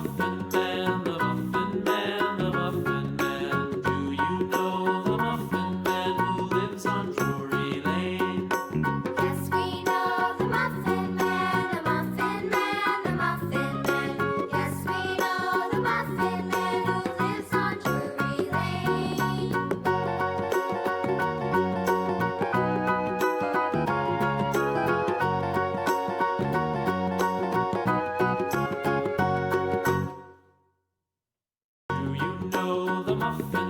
Muffin Man, the Muffin Man, the Muffin Man. Do you know the Muffin Man who lives on Drury Lane? Yes, we know the Muffin Man, the Muffin Man, the Muffin Man. Yes, we know the Muffin Man who lives on Drury Lane. Do you know the Muffin